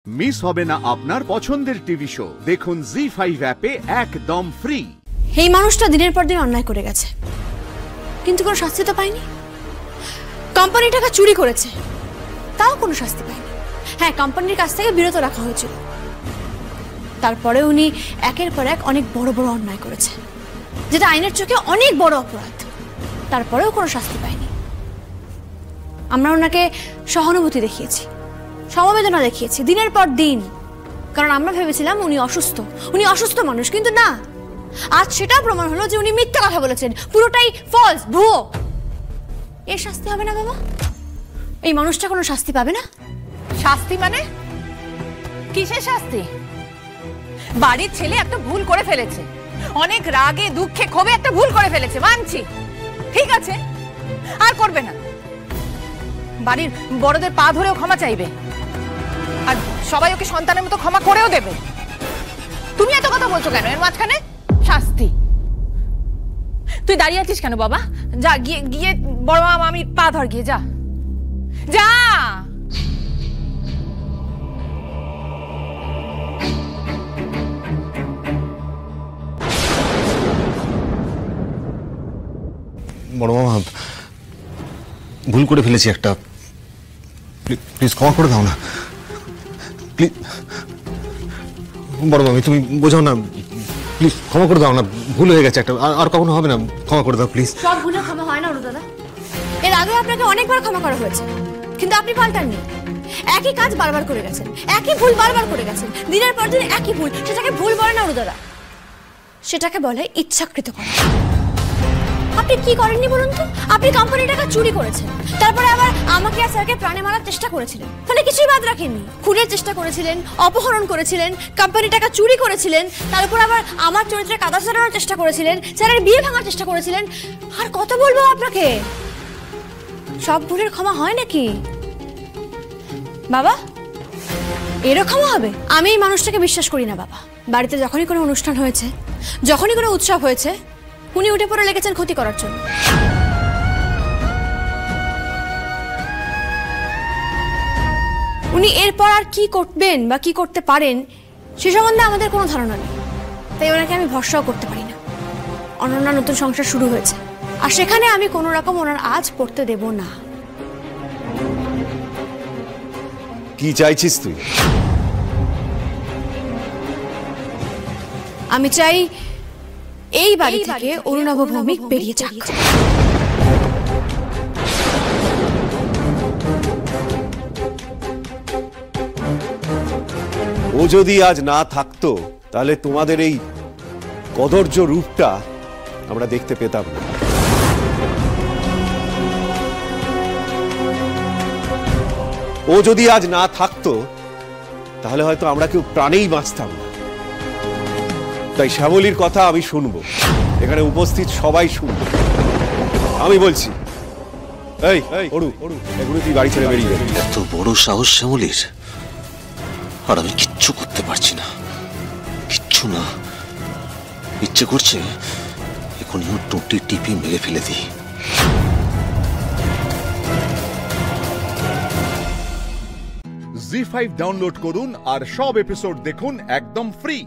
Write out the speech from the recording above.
Miss হবে না আপনার পছন্দের টিভি শো। দেখুন জি5 অ্যাপে একদম ফ্রি। এই মানুষটা দিনের পর দিন অন্যায় করে গেছে, কিন্তু কোনো শাস্তি তো পায়নি। কোম্পানির টাকা চুরি করেছে, তাও কোনো শাস্তি পায়নি। হ্যাঁ, কোম্পানির কাছ থেকে বিরত রাখা হয়েছিল, তারপরে উনি একের পর এক অনেক বড় বড় অন্যায় করেছে, যেটা আইনের চোখে অনেক বড় অপরাধ, তারপরেও কোনো শাস্তি পায়নি। আমরা ওনাকে সহানুভূতি দেখিয়েছি, সমবেদনা দেখিয়েছি দিনের পর দিন, কারণ আমরা ভেবেছিলাম উনি অসুস্থ মানুষ, কিন্তু না, আজ সেটাও প্রমাণ হলো যে উনি মিথ্যা কথা বলেছেন, পুরোটাই ফলস, ভুয়ো। এর শাস্তি হবে না বাবা? এই মানুষটা কোনো শাস্তি পাবে না? শাস্তি মানে কিসের শাস্তি? বাড়ির ছেলে একটা ভুল করে ফেলেছে, অনেক রাগে দুঃখে ক্ষোভে একটা ভুল করে ফেলেছে, মানছি, ঠিক আছে, আর করবে না। বাড়ির বড়দের পা ধরেও ক্ষমা চাইবে, আর সবাই ওকে সন্তানের মতো ক্ষমা করেও দেবে। তুমি এত কথা বলছো কেন? এর মাঝখানে শাস্তি? তুই দাঁড়িয়ে আছিস কেন বাবা? যা গিয়ে গিয়ে বড় মা আমি পা ধর, গিয়ে যা যা। বড় মামা, ভুল করে ফেলেছি একটা, প্লিজ ক্ষমা করে দাও না, প্লিজ। বড় মামি, তুমি বোঝাও না, প্লিজ ক্ষমা করে দাও না, ভুল হয়ে গেছে একটা, আর কখনো হবে না, ক্ষমা করে দাও প্লিজ। সব ভুলে ক্ষমা হয় না অরুণ দাদা। এর আগেও আপনাকে অনেকবার ক্ষমা করা হয়েছে, কিন্তু আপনি পাল্টাননি। একই কাজ বারবার করে গেছেন, একই ভুল বারবার করে গেছেন, দিনের পর দিন একই ভুল। সেটাকে ভুল বলে না অরুণ দাদা, সেটাকে বলে ইচ্ছাকৃত করা। আপনি কি করেননি বলুন তো? আপনি কোম্পানির টাকা চুরি করেছেন, তারপরে আবার আমাকে আর স্যারকে প্রাণে মারার চেষ্টা করেছিলেন, মানে কিছুই বাদ রাখেননি। খুনের চেষ্টা করেছিলেন, অপহরণ করেছিলেন, কোম্পানির টাকা চুরি করেছিলেন, তারপর আবার আমার চরিত্রে কাদা ছড়ানোর চেষ্টা করেছিলেন, স্যারের বিয়ে ভাঙার চেষ্টা করেছিলেন। আর কত বলবো আপনাকে? সব ভুলের ক্ষমা হয় নাকি বাবা? এরও ক্ষমা হবে? আমি এই মানুষটাকে বিশ্বাস করি না বাবা। বাড়িতে যখনই কোনো অনুষ্ঠান হয়েছে, যখনই কোনো উৎসব হয়েছে, উনি উঠে পড়ে লেগেছেন ক্ষতি করার জন্য। উনি এরপর আর কি করবেন বা কি করতে পারেন সে সম্বন্ধে আমাদের কোনো ধারণা নেই, তাই ওনাকে আমি ভরসাও করতে পারি না। অনন্যা নতুন সংসার শুরু হয়েছে, আর সেখানে আমি কোনো রকম ওনার আজ পড়তে দেব না। কি চাইছিস তুই? আমি চাই এই বাড়ি থেকে অরুণাভ ভৌমিক বেরিয়ে যাক। ও যদি আজ না থাকতো, তাহলে তোমাদের এই কদর্য রূপটা আমরা দেখতে পেতাম না। ও যদি আজ না থাকতো, তাহলে হয়তো আমরা কেউ প্রাণেই বাঁচতাম না। তাই শ্যামলীর কথা আমি শুনবো, এখানে উপস্থিত সবাই শুনবো। আমি বলছি, এই অরু, এগুলো তুই বাড়ি ছেড়ে বেরিয়ে যাবি। এত বড় সাহস শ্যামলীর, আর আমি কিচ্ছু করতে পারছি না, কিচ্ছু না। ইচ্ছে করছে এখন ওর টোটি টিপি মেরে ফেলে দিই। জি5 ডাউনলোড করুন আর সব এপিসোড দেখুন একদম ফ্রি।